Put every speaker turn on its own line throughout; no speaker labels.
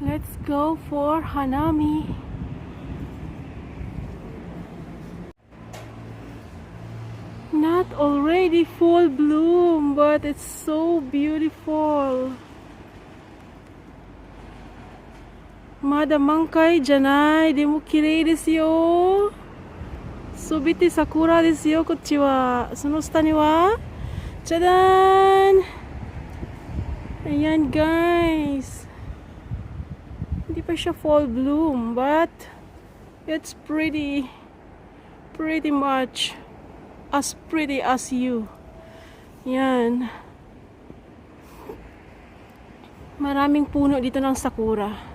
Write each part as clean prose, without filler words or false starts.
Let's go for Hanami. Not already full bloom, but it's so beautiful. Mada mankai janai, demo kirei desu yo. Subite sakura desu yo, kochi wa. Sono shita ni wa, jadan! Ayan guys. Hindi pa siya full bloom, but it's pretty much as pretty as you. Yan. Maraming puno dito ng sakura.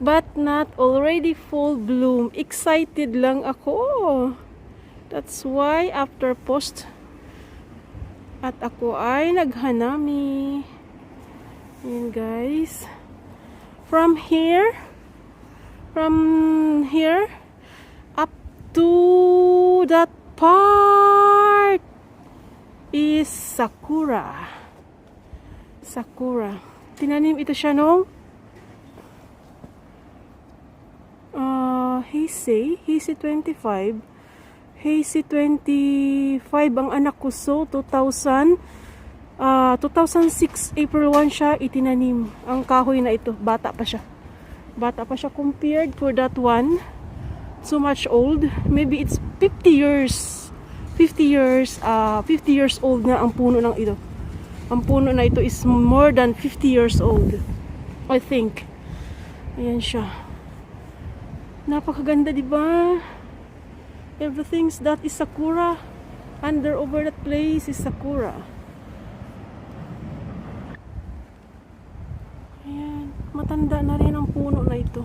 But not already full bloom. Excited lang ako. That's why after post at ako ay naghanami. Yan guys. From here up to that part is sakura. Tinanim ito siya nung Heisei 25. Heisei 25 ang anak ko, so 2006 April 1 siya itinanim. Ang kahoy na ito, bata pa siya compared for that one. So much old. Maybe it's 50 years old na ang puno ng ito. Ang puno na ito is more than 50 years old, I think. Ayan siya. Napakaganda, di ba? Everything's that is sakura. Over that place is sakura. Ayan, matanda na rin ang puno na ito.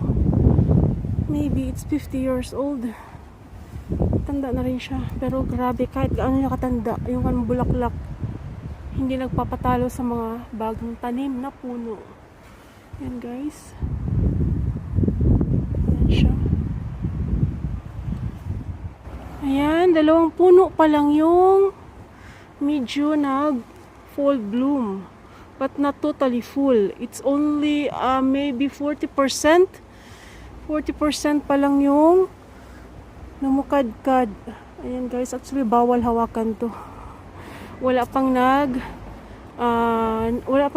Maybe it's 50 years old. Tanda na rin siya. Pero grabe, kahit gaano niya katanda, yung kanong bulaklak, hindi nagpapatalo sa mga bagong tanim na puno. Yan guys. Yan siya. Ayan, 2 puno pa lang yung medyo nag full bloom. But not totally full. It's only maybe 40%. 40% pa lang yung namukadkad. Ayan guys, actually bawal hawakan to. Wala pang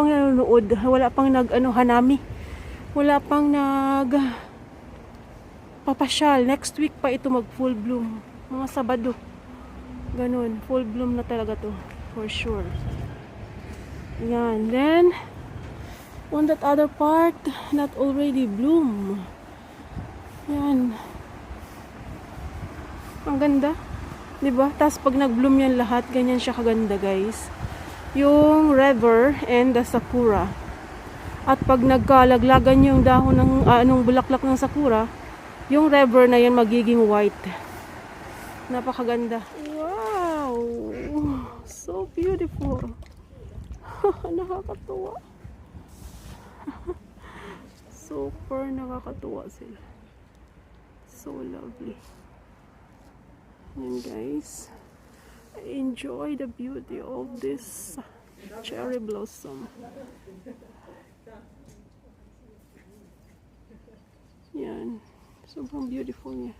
nanonood, wala pang hanami. Wala pang papasyal. Next week pa ito mag full bloom. Mga Sabado. Ganun, full bloom na talaga to for sure. Yan, then on that other part, not already bloom. Yan. Ang ganda. Diba? Tapos pag nag-bloom yan lahat, ganyan siya kaganda guys. Yung river and the sakura. At pag nagkalaglagan yung dahon ng bulaklak ng sakura, yung river na yan magiging white. Napakaganda. Wow! So beautiful. Nakakatuwa. Super nakakatuwa sila. So lovely. And guys, I enjoy the beauty of this cherry blossom. Yan. Sobrang beautiful niya.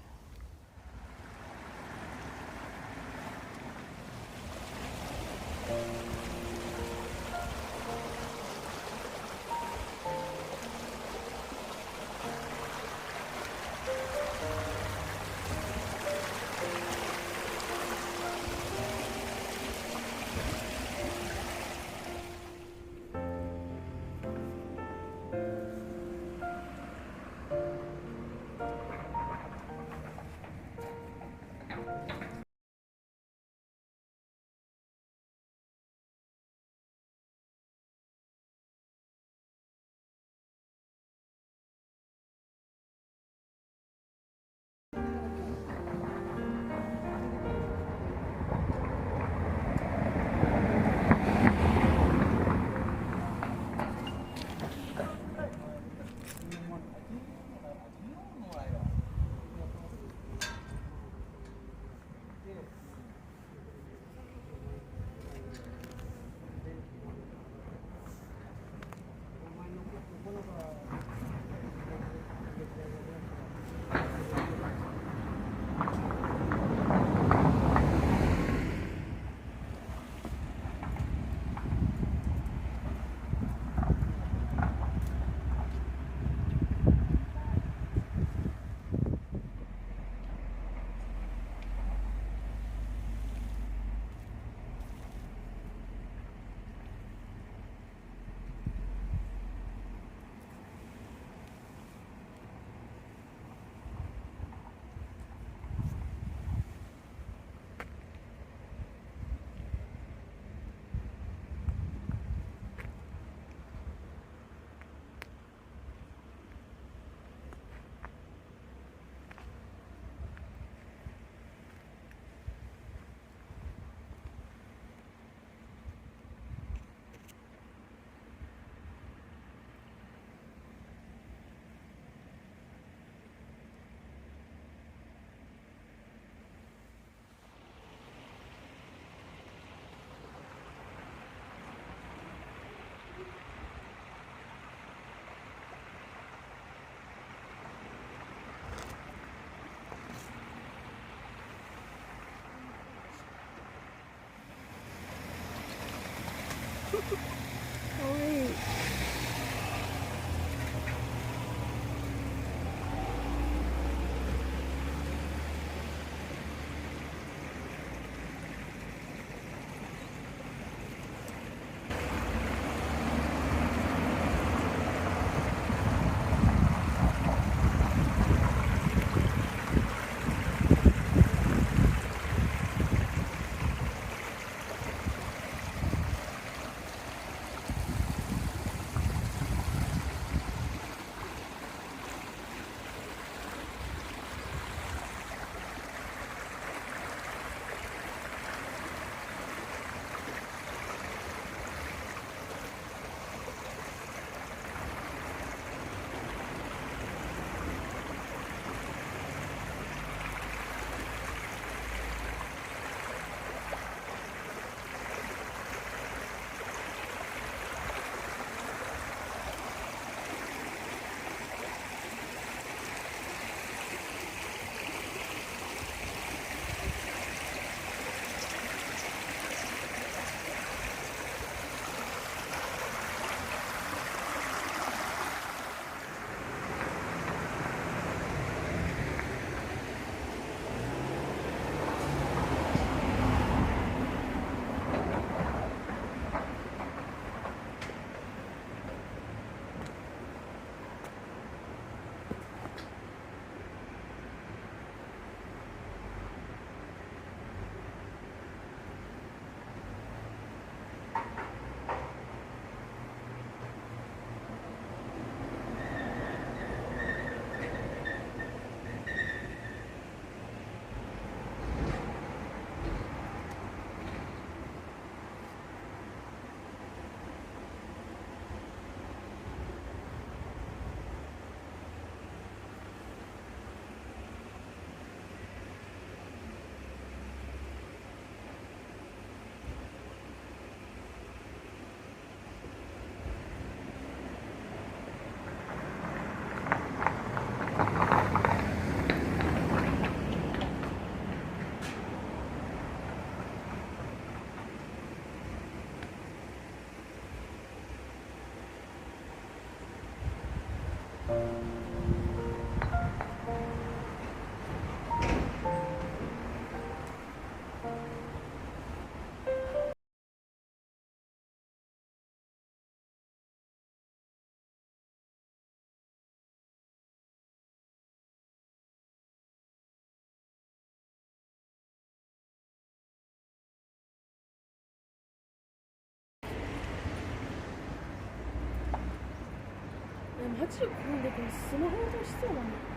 街で混んでてもスマホ落としそうなんだけ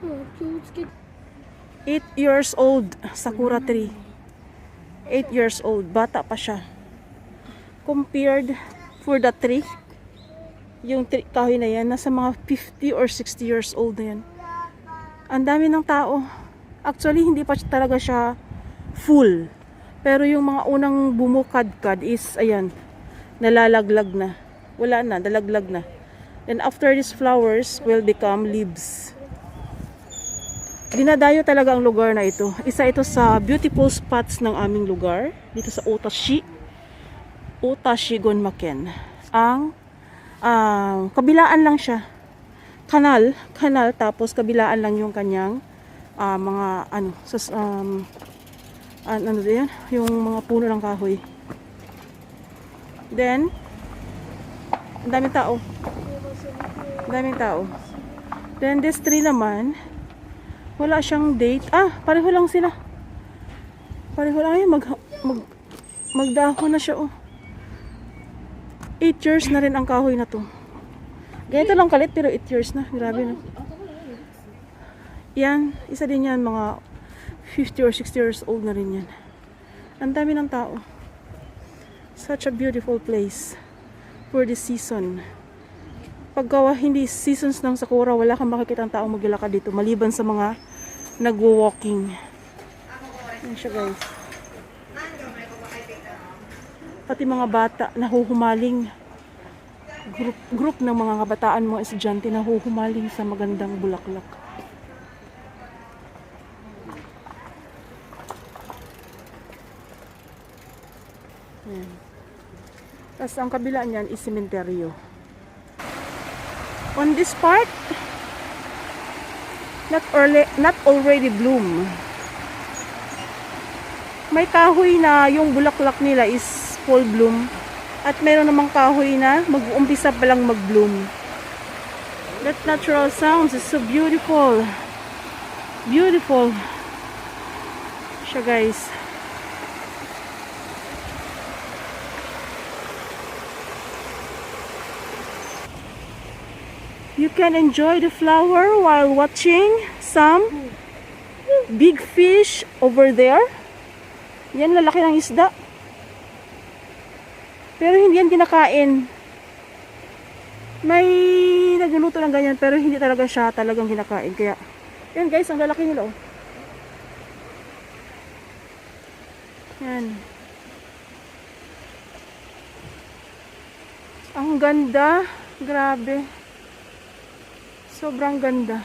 ど。気をつけて。
8 years old sakura tree. 8 years old. Bata pa siya. Compared for the tree, yung tree, kahoy na yan, nasa mga 50 or 60 years old na yan. Ang dami ng tao. Actually, hindi pa talaga siya full. Pero yung mga unang bumukadkad is, ayan, nalalaglag na. Wala na, nalaglag na. Then after these flowers will become leaves. Dinadayo talaga ang lugar na ito. Isa ito sa beautiful spots ng aming lugar. Dito sa Otashi. Otashi Gonmaken. Ang kabilaan lang siya. Kanal, tapos kabilaan lang yung kanyang mga ano din, yung mga puno ng kahoy. Then, ang daming tao. Ang daming tao. Then, this tree naman, wala siyang date. Pareho lang sila. Pareho lang yun. Magdahon na siya, 8 years na rin ang kahoy na to. Ganito lang kalit, pero 8 years na. Grabe, no? Yan, isa din yan, mga 50 or 60 years old na rin yan. Ang dami ng tao. Such a beautiful place for this season. Pagka hindi seasons ng sakura, wala kang makikita ang taong maglalakad dito, maliban sa mga nagwo-walking. Yan siya, guys. Pati mga bata nahuhumaling. Group ng mga kabataan, mga estudyante nahuhumaling sa magandang bulaklak. Yan. Tapos ang kabila niyan is sementeryo. On this part, not already bloom. May kahoy na yung bulaklak nila is full bloom. At meron namang kahoy na mag-uumpisa pa lang mag-bloom. That natural sounds is so beautiful. Beautiful siya, guys. You can enjoy the flower while watching some big fish over there. Yan, lalaki ng isda. Pero hindi yan kinakain. May nagluluto ng ganyan, pero hindi talaga siya talagang kinakain. Kaya, yan guys, ang lalaki nila, Yan. Ang ganda. Grabe. Sobrang ganda.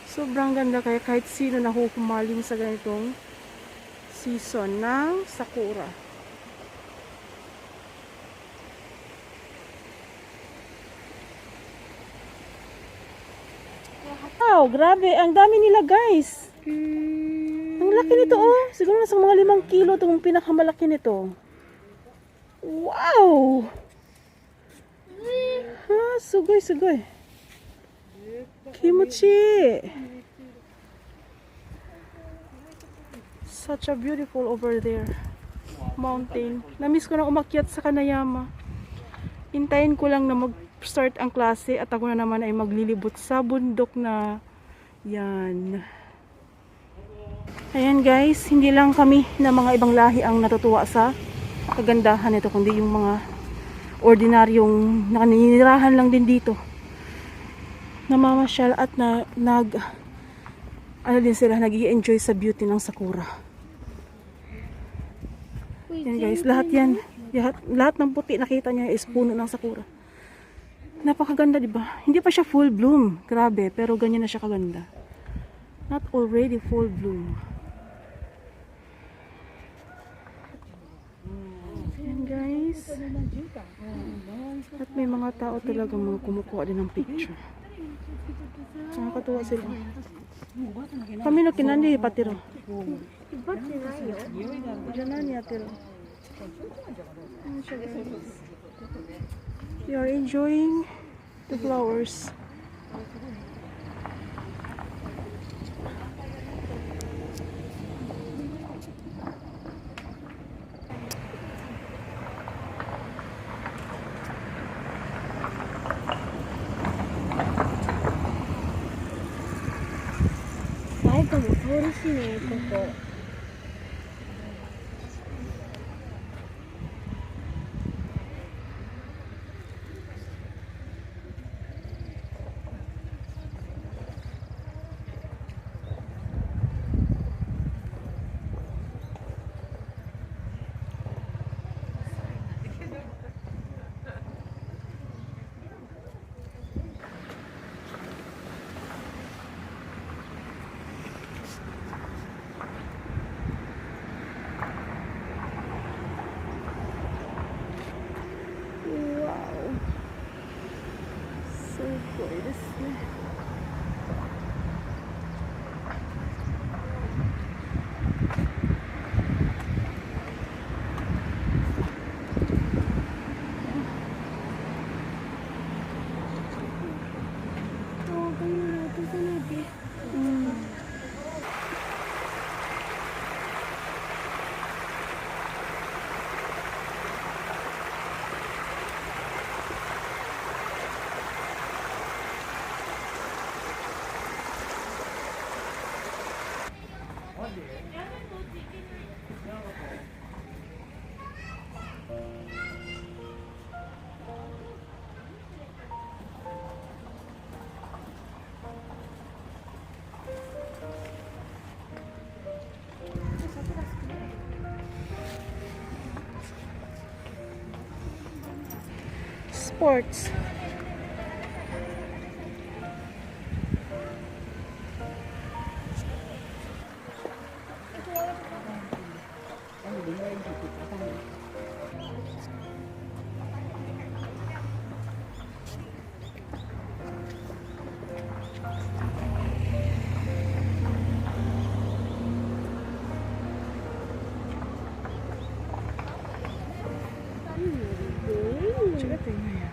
Sobrang ganda, kaya kahit sino nahuhumaling sa ganitong season ng sakura. Wow, grabe. Ang dami nila, guys. Ang laki nito, Siguro nasa mga 5 kilo itong pinakamalaki nito. Wow! Sugoy. Kimochi! Such a beautiful over there. Mountain. Namiss ko na umakyat sa Kanayama. Hintayin ko lang na mag-start ang klase at ako na naman ay maglilibot sa bundok na yan. Ayan guys, hindi lang kami na mga ibang lahi ang natutuwa sa kagandahan nito, kundi yung mga ordinaryong naninirahan lang din dito. Namamasyal at nag-i-enjoy sa beauty ng sakura. Yan guys, lahat yan. Lahat ng puti nakita niya is puno ng sakura. Napakaganda, di ba? Hindi pa siya full bloom. Grabe, pero ganyan na siya kaganda. Not already full bloom. Yan guys. At may mga tao talagang mga kumukuha din ng picture. Nakakatuwa sila. Kami no kinandi patiro. Janani atiro. You are enjoying the flowers.
ないかも。通りしね、ここ。
わお、すごいですね。うん。Sports. Juga tengah ya.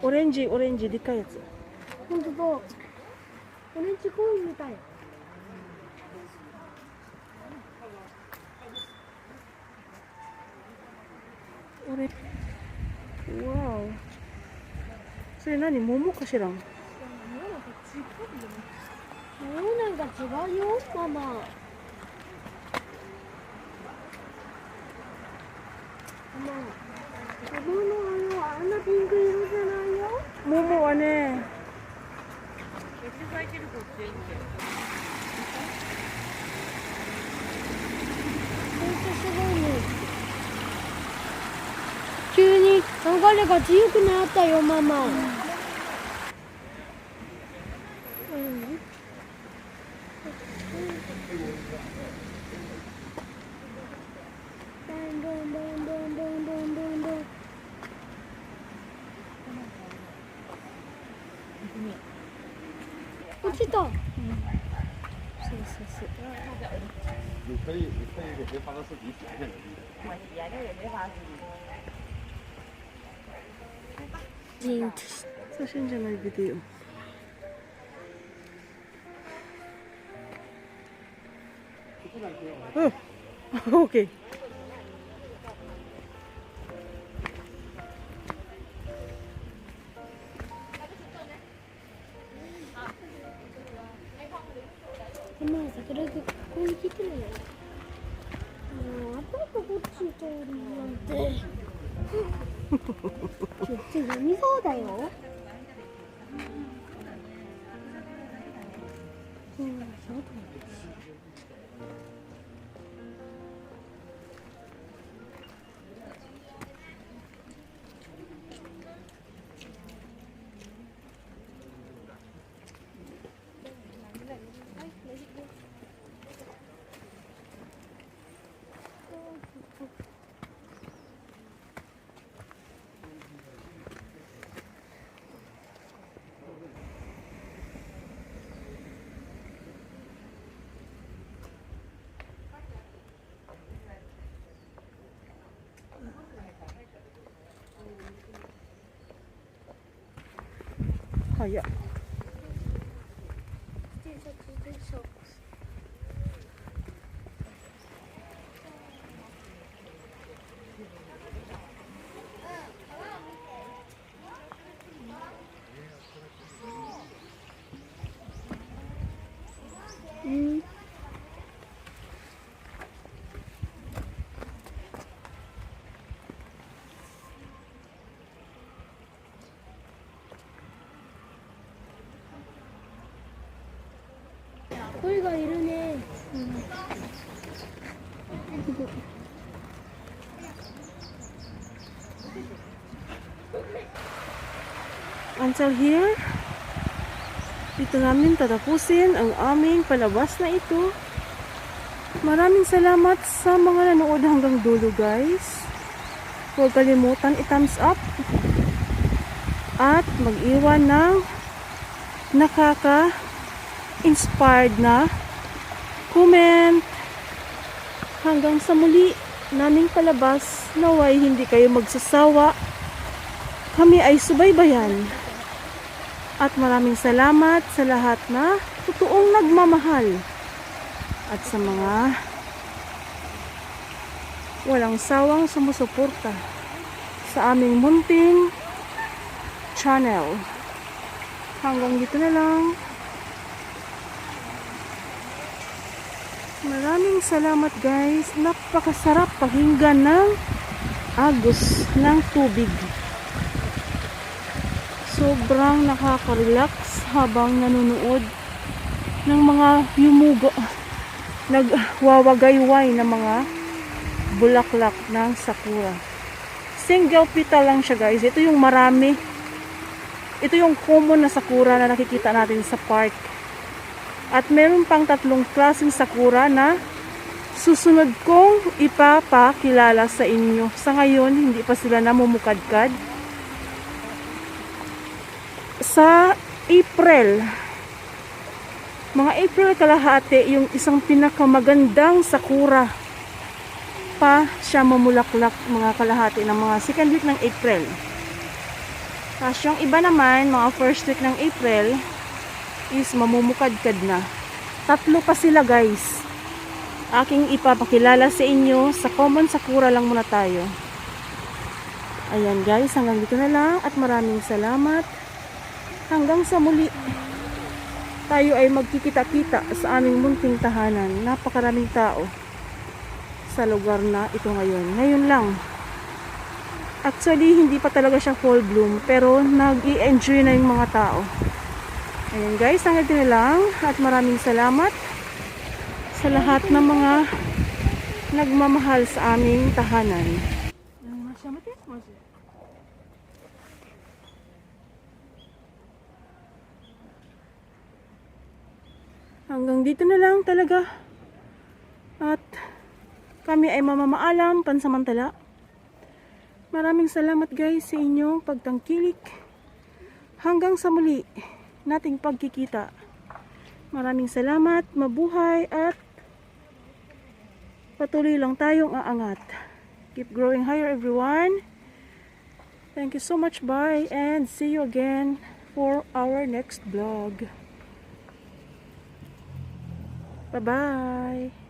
Orange, orange, でかいやつ。
ほんとだ。オレンジコーンみたい。
オレわお。それ何、桃かしらん。
なんか違うよ、ママ。ママのあんなピンク色じゃないよ。
桃はね、
ほんとすごいね。急に流れが強くなったよ、ママ。落ちた。
そうそうそう。
你可以给发到视频剪下来。
ジーンとし
写真じゃないビデオ。うん。オッケー。
今桜がここに来てるよ。もうあとこっち通るなんて。ちょっと読みそうだよ。そうだ。
kaya?
These are two big socks.
Hmm.
거기가 이러네.
Until here, dito namin tatapusin ang aming palabas na ito. Maraming salamat sa mga nanood hanggang dulo, guys. Huwag kalimutan i-thumbs up at mag-iwan ng nakaka-inspired na comment. Hanggang sa muli naming palabas, naway hindi kayo magsasawa. Kami ay subaybayan. At maraming salamat sa lahat na totoong nagmamahal. At sa mga walang sawang sumusuporta sa aming munting channel. Hanggang dito na lang. Maraming salamat, guys. Napakasarap pakinggan ng agos ng tubig. Sobrang nakaka-relax habang nanonood ng mga yumugo, nagwawagayway na mga bulaklak ng sakura. Single petal lang siya, guys. Ito yung marami. Ito yung common na sakura na nakikita natin sa park. At meron pang 3 klaseng sakura na susunod kong ipapakilala sa inyo. Sa ngayon, hindi pa sila namumukadkad. Sa April, mga April kalahati, yung isang pinakamagandang sakura pa siya mamulaklak, mga kalahati ng mga second week ng April. Tapos yung iba naman, mga first week ng April is mamumukadkad na. 3 pa sila, guys. Aking ipapakilala sa inyo. Sa common sakura lang muna tayo. Ayan, guys, hanggang dito na lang at maraming salamat. Hanggang sa muli, tayo ay magkikita-kita sa aming munting tahanan. Napakaraming tao sa lugar na ito ngayon. Ngayon lang. Actually, hindi pa talaga siya full bloom, pero nag-i-enjoy na yung mga tao. Ayan, guys, hanggang dito na lang at maraming salamat sa lahat ng mga nagmamahal sa aming tahanan. Hanggang dito na lang talaga. At kami ay mamamaalam pansamantala. Maraming salamat, guys, sa inyong pagtangkilik. Hanggang sa muli nating pagkikita. Maraming salamat, mabuhay at patuloy lang tayong aangat. Keep growing higher, everyone. Thank you so much, bye, and see you again for our next vlog. Bye-bye.